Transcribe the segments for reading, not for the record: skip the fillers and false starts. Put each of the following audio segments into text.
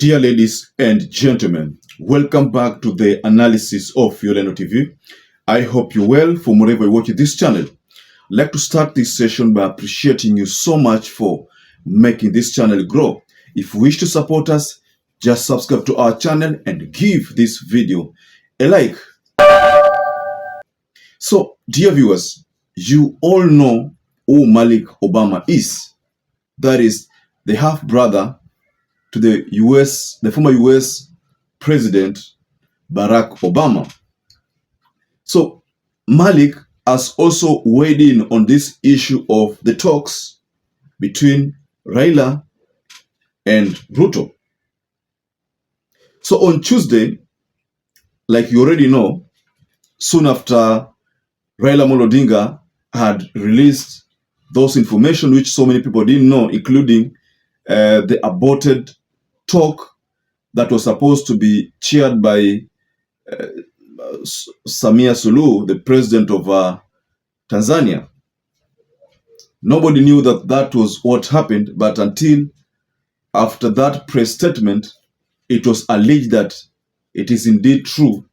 Dear ladies and gentlemen, welcome back to the analysis of YOLENO TV. I hope you're well from wherever you watch this channel. I'd like to start this session by appreciating you so much for making this channel grow. If you wish to support us, just subscribe to our channel and give this video a like. So, dear viewers, you all know who Malik Obama is. That is the half-brother to the former US President Barack Obama. So Malik has also weighed in on this issue of the talks between Raila and RUTO. So on Tuesday, like you already know, soon after Raila Odinga had released those information which so many people didn't know, including the aborted talk that was supposed to be chaired by SAMIA SULUHU, the president of Tanzania. Nobody knew that that was what happened, but until after that press statement, it was alleged that it is indeed true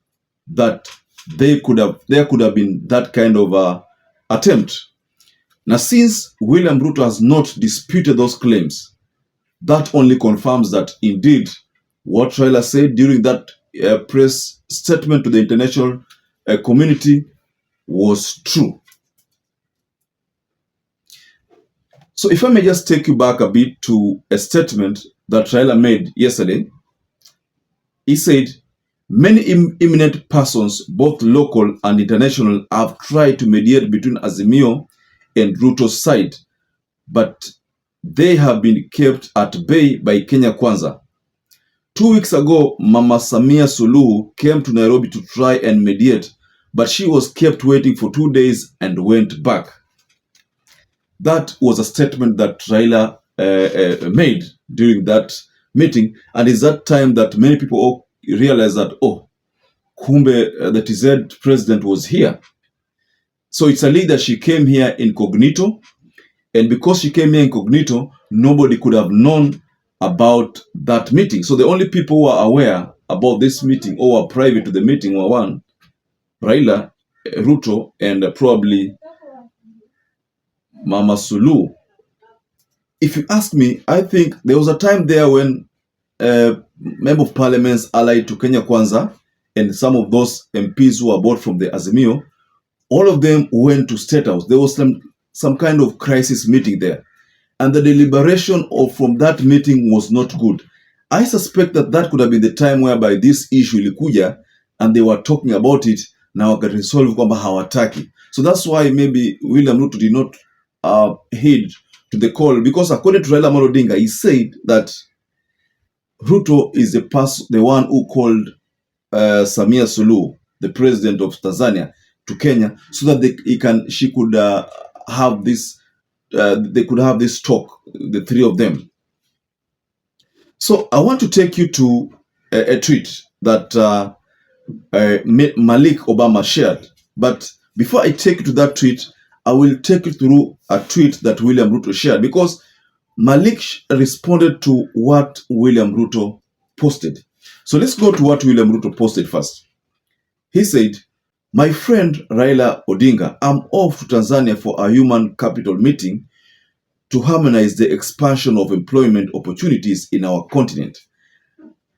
that there could have been that kind of attempt. Now, since William Ruto has not disputed those claims, that only confirms that indeed what Raila said during that press statement to the international community was true. So if I may just take you back a bit to a statement that Raila made yesterday. He said, many eminent persons, both local and international, have tried to mediate between Azimio and Ruto's side, but they have been kept at bay by Kenya Kwanza. 2 weeks ago, Mama Samia Suluhu came to Nairobi to try and mediate, but she was kept waiting for 2 days and went back. That was a statement that Raila made during that meeting, and it's that time that many people realized that, oh, kumbe the TZ president was here. So it's a leader. She came here incognito, and because she came here incognito, nobody could have known about that meeting. So the only people who are aware about this meeting or were private to the meeting were one, Raila, Ruto, and probably Mama Suluhu. If you ask me, I think there was a time there when member of parliaments allied to Kenya Kwanza and some of those MPs who were bought from the Azimio, all of them went to State House. There was some kind of crisis meeting there. And the deliberation from that meeting was not good. I suspect that that could have been the time whereby this issue ilikuja and they were talking about it, now got resolved kwamba hawataki. So that's why maybe William Ruto did not heed to the call, because according to Raila Odinga, he said that Ruto is the one who called Samia Suluhu, the president of Tanzania, to Kenya, so that she could have this. They could have this talk, the three of them. So I want to take you to a tweet that Malik Obama shared. But before I take you to that tweet, I will take you through a tweet that William Ruto shared, because Malik responded to what William Ruto posted. So let's go to what William Ruto posted first. He said, my friend Raila Odinga, I'm off to Tanzania for a human capital meeting to harmonize the expansion of employment opportunities in our continent.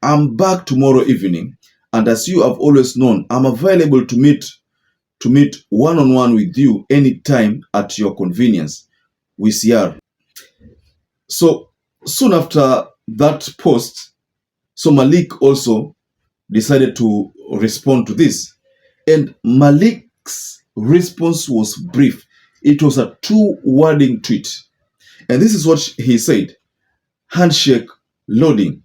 I'm back tomorrow evening, and as you have always known, I'm available to meet one-on-one with you anytime at your convenience. WCR. So soon after that post, so Malik also decided to respond to this. And Malik's response was brief. It was a 2-wording tweet. And this is what he said. Handshake loading.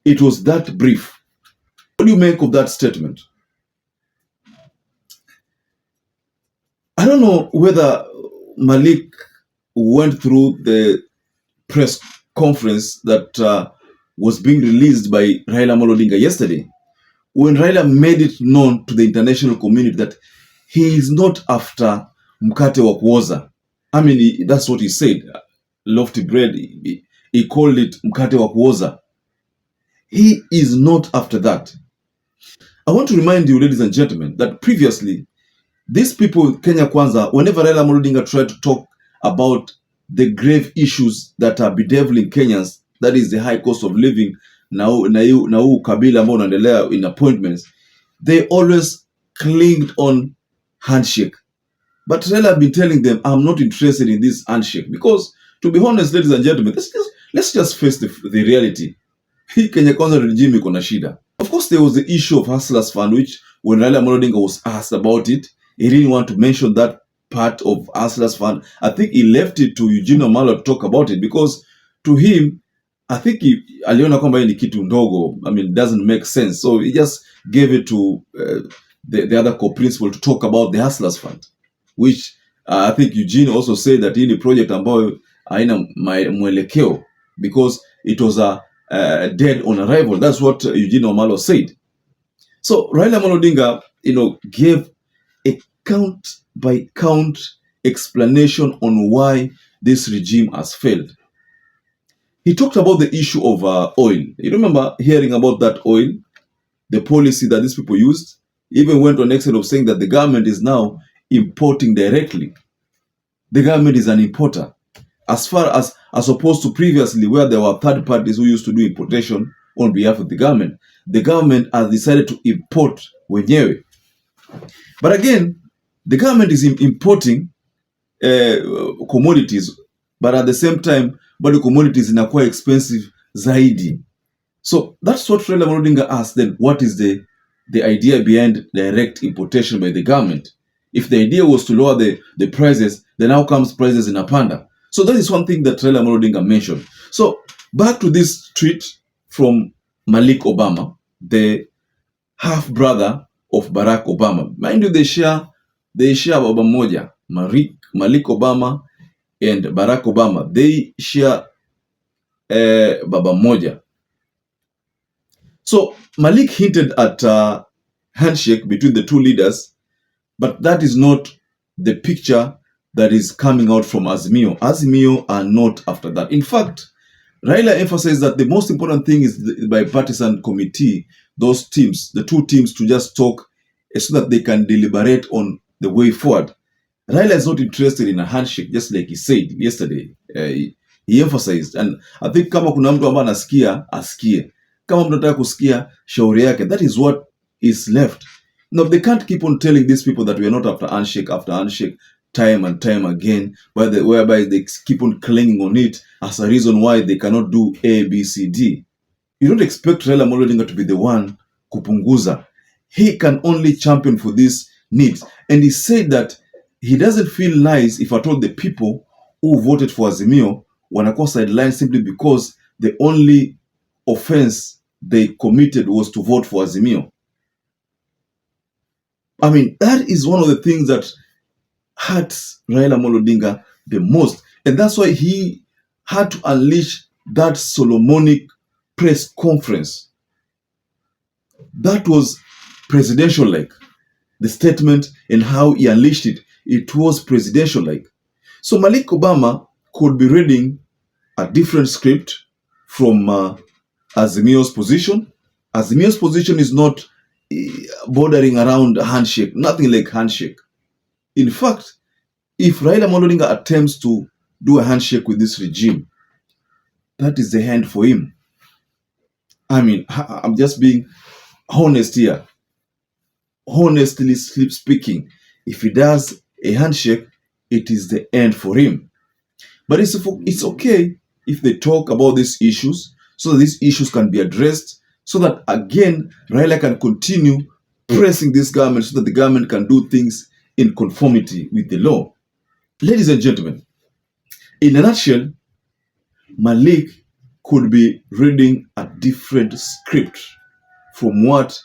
It was that brief. What do you make of that statement? I don't know whether Malik went through the press conference that was being released by Raila Odinga yesterday, when Raila made it known to the international community that he is not after mkate wa kuoza. I mean, that's what he said. Lofty bread. He called it mkate wa kuoza. He is not after that. I want to remind you, ladies and gentlemen, that previously, these people, Kenya Kwanza, whenever Raila Amolo Odinga tried to talk about the grave issues that are bedeviling Kenyans, that is the high cost of living, na huu kabila ambao unaendelea in appointments, they always clinged on handshake. But Raila have been telling them, I'm not interested in this handshake. Because, to be honest, ladies and gentlemen, let's just face the reality. Hii Kenya Kwanza regime iko na shida. Of course, there was the issue of Hustlers Fund, which when Raila Amolo Odinga was asked about it, he didn't want to mention that part of Hustlers Fund. I think he left it to Eugene Wamalwa to talk about it because to him, I think aliona kwamba ni kitu ndogo. I mean, it doesn't make sense. So he just gave it to the other co-principal to talk about the Hustlers Fund, which I think Eugene also said that hii ni project ambayo haina mwelekeo because it was a dead on arrival. That's what Eugene Wamalwa said. So Raila Amolo Odinga, gave a count by count explanation on why this regime has failed. He talked about the issue of oil. You remember hearing about that oil, the policy that these people used? He even went on extent of saying that the government is now importing directly. The government is an importer. As far as opposed to previously where there were third parties who used to do importation on behalf of the government has decided to import wenyewe. But again, the government is importing commodities, but at the same time, bado commodities inakuwa expensive zaidi. So that's what Raila Amolo Odinga asked then, what is the idea behind direct importation by the government? If the idea was to lower the prices, then how comes prices inapanda? So that is one thing that Raila Amolo Odinga mentioned. So back to this tweet from Malik Obama, the half-brother of Barack Obama. Mind you, they share baba moja. Malik Obama and Barack Obama, they share baba moja. So Malik hinted at a handshake between the two leaders, but that is not the picture that is coming out from Azimio. Azimio are not after that. In fact, Raila emphasized that the most important thing is the bipartisan committee, those teams, the two teams, to just talk so that they can deliberate on the way forward. Raila is not interested in a handshake, just like he said yesterday. He emphasized, and I think kama kuna mtu ambaye anasikia, asikie. Kama mtu anataka kusikia, shauri yake. That is what is left. No, they can't keep on telling these people that we are not after handshake, time and time again, whereby they keep on clinging on it as a reason why they cannot do A, B, C, D. You don't expect Raila Amolo Odinga to be the one kupunguza. He can only champion for these needs. And he said that he doesn't feel nice if at all the people who voted for Azimio wanakuwa sidelined simply because the only offense they committed was to vote for Azimio. I mean, that is one of the things that hurts Raila Amolo Odinga the most. And that's why he had to unleash that Solomonic press conference. That was presidential-like. The statement and how he unleashed it, it was presidential-like. So Malik Obama could be reading a different script from Azimio's position. Azimio's position is not bordering around a handshake, nothing like handshake. In fact, if Raila Amolo Odinga attempts to do a handshake with this regime, that is the end for him. I mean, I'm just being honest here. Honestly speaking, if he does a handshake, it is the end for him. But it's okay if they talk about these issues so that these issues can be addressed, so that again, Raila can continue pressing this government so that the government can do things in conformity with the law. Ladies and gentlemen, in a nutshell, Malik could be reading a different script from what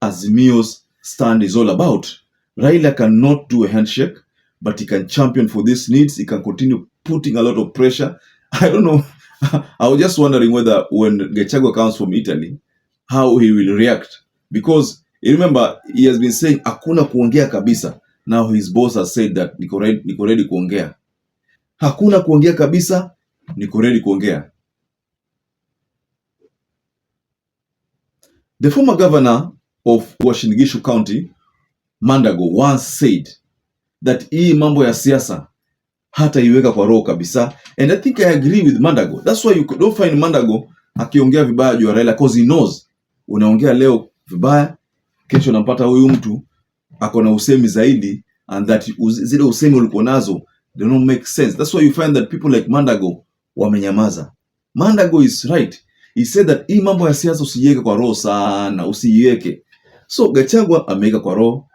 Azimio's stand is all about. Raila cannot do a handshake, but he can champion for these needs. He can continue putting a lot of pressure. I don't know. I was just wondering whether when Gachagua comes from Italy, how he will react. Because you remember, he has been saying, hakuna kuongea kabisa. Now his boss has said that niko ready kuongea. Hakuna kuongea kabisa, niko ready kuongea. The former governor of Uasin Gishu County, Mandago, once said that hii mambo ya siasa hata iweka kwa roho kabisa. And I think I agree with Mandago. That's why you don't find Mandago akiongea vibaya juu ya Raila, because he knows unaongea leo vibaya, kesho nampata huyu mtu ako na usemi zaidi, and that zile usemi ulikuwa nazo they don't make sense. That's why you find that people like Mandago wamenyamaza. Mandago is right. He said that hii mambo ya siasa usiiweke kwa roho sana, usiiweke. So Gachagua ameweka kwa roho,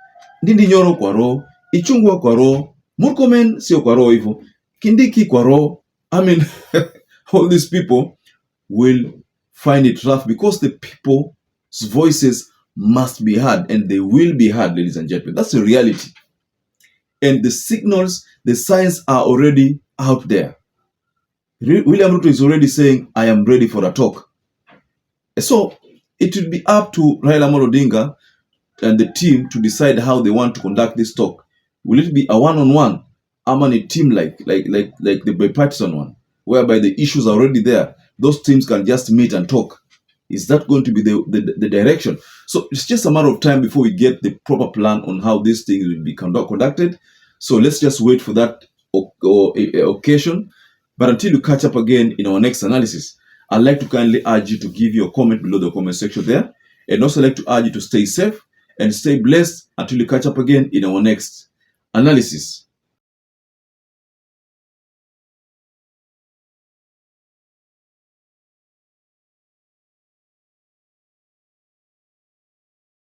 Ndindi Nyoro kwa roho, Ichung'wah kwa roho, Murkomen sio kwa roho hivyo, Kindiki kwa roho. I mean all these people will find it rough because the people's voices must be heard, and they will be heard, ladies and gentlemen. That's the reality. And the signals, the signs are already out there. William Ruto is already saying, I am ready for a talk. So it will be up to Raila Amolo Odinga and the team to decide how they want to conduct this talk. Will it be a one-on-one? Am a team like the bipartisan one, whereby the issues are already there? Those teams can just meet and talk. Is that going to be the direction? So it's just a matter of time before we get the proper plan on how this thing will be conducted. So let's just wait for that occasion. But until we catch up again in our next analysis, I'd like to kindly urge you to give your comment below the comment section there. And also like to urge you to stay safe and stay blessed until we catch up again in our next analysis.